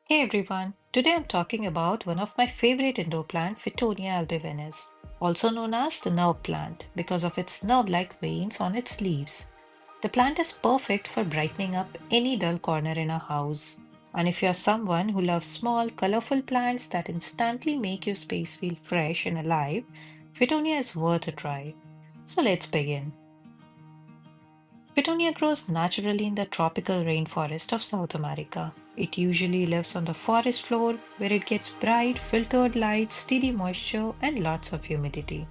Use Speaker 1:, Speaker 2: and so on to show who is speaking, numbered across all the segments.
Speaker 1: Hey everyone, today I'm talking about one of my favorite indoor plant, Fittonia albivenis, also known as the nerve plant because of its nerve-like veins on its leaves. The plant is perfect for brightening up any dull corner in a house. And if you're someone who loves small, colorful plants that instantly make your space feel fresh and alive, Fittonia is worth a try. So let's begin. Petunia grows naturally in the tropical rainforest of South America. It usually lives on the forest floor where it gets bright, filtered light, steady moisture, and lots of humidity.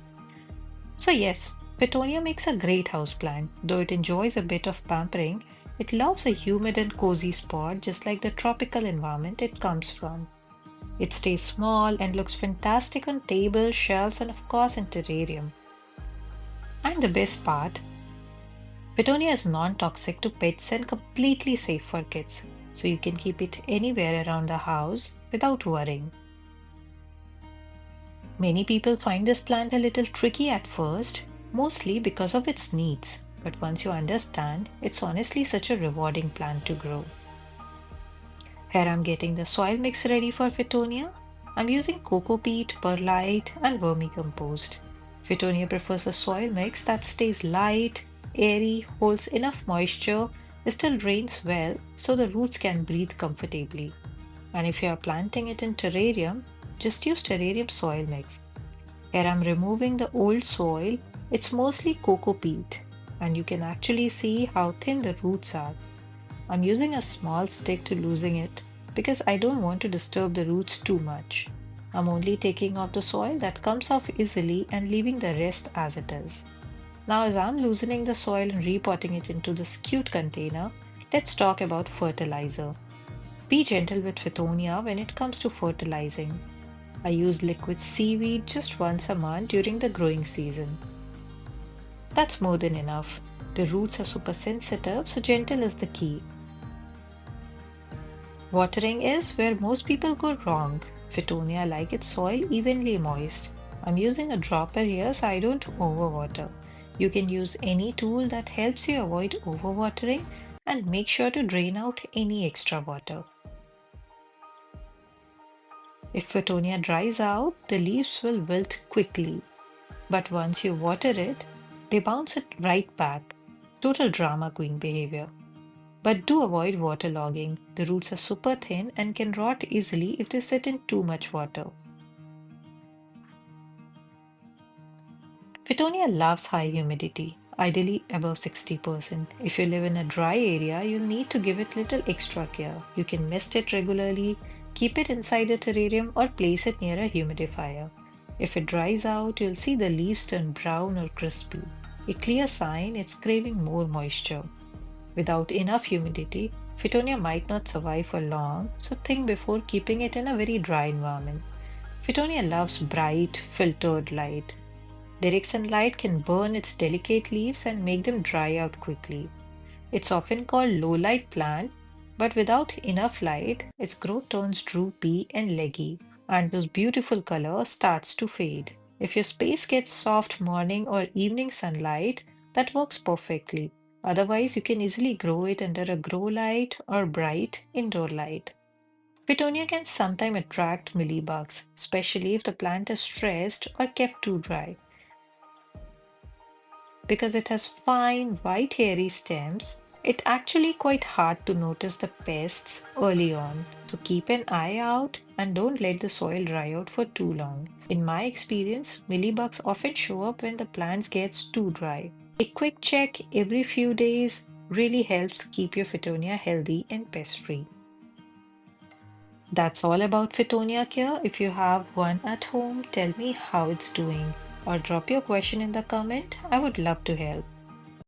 Speaker 1: So, yes, Petunia makes a great houseplant. Though it enjoys a bit of pampering, it loves a humid and cozy spot just like the tropical environment it comes from. It stays small and looks fantastic on tables, shelves, and of course in terrarium. And the best part, Fittonia is non-toxic to pets and completely safe for kids, so you can keep it anywhere around the house without worrying. Many people find this plant a little tricky at first, mostly because of its needs, but once you understand, it's honestly such a rewarding plant to grow. Here I'm getting the soil mix ready for Fittonia. I'm using coco peat, perlite, and vermicompost. Fittonia prefers a soil mix that stays light, airy, holds enough moisture, still drains well so the roots can breathe comfortably. And if you are planting it in terrarium, just use terrarium soil mix. Here I'm removing the old soil. It's mostly coco peat, and you can actually see how thin the roots are. I'm using a small stick to loosen it because I don't want to disturb the roots too much. I'm only taking off the soil that comes off easily and leaving the rest as it is. Now, as I'm loosening the soil and repotting it into this cute container, let's talk about fertilizer. Be gentle with Fittonia when it comes to fertilizing. I use liquid seaweed just once a month during the growing season. That's more than enough. The roots are super sensitive, so gentle is the key. Watering is where most people go wrong. Fittonia like its soil evenly moist. I'm using a dropper here so I don't overwater. You can use any tool that helps you avoid overwatering and make sure to drain out any extra water. If Fittonia dries out, the leaves will wilt quickly, but once you water it, they bounce it right back. Total drama queen behavior. But do avoid waterlogging. The roots are super thin and can rot easily if they sit in too much water. Fittonia loves high humidity, ideally above 60%. If you live in a dry area, you'll need to give it little extra care. You can mist it regularly, keep it inside a terrarium, or place it near a humidifier. If it dries out, you'll see the leaves turn brown or crispy, a clear sign it's craving more moisture. Without enough humidity, Fittonia might not survive for long, so think before keeping it in a very dry environment. Fittonia loves bright, filtered light. Direct sunlight can burn its delicate leaves and make them dry out quickly. It's often called low light plant, but without enough light, its growth turns droopy and leggy, and those beautiful color starts to fade. If your space gets soft morning or evening sunlight, that works perfectly. Otherwise, you can easily grow it under a grow light or bright indoor light. Fittonia can sometimes attract mealybugs, especially if the plant is stressed or kept too dry. Because it has fine, white, hairy stems, it's actually quite hard to notice the pests early on. So keep an eye out and don't let the soil dry out for too long. In my experience, mealybugs often show up when the plants gets too dry. A quick check every few days really helps keep your Fittonia healthy and pest-free. That's all about Fittonia care. If you have one at home, tell me how it's doing or drop your question in the comment. I would love to help.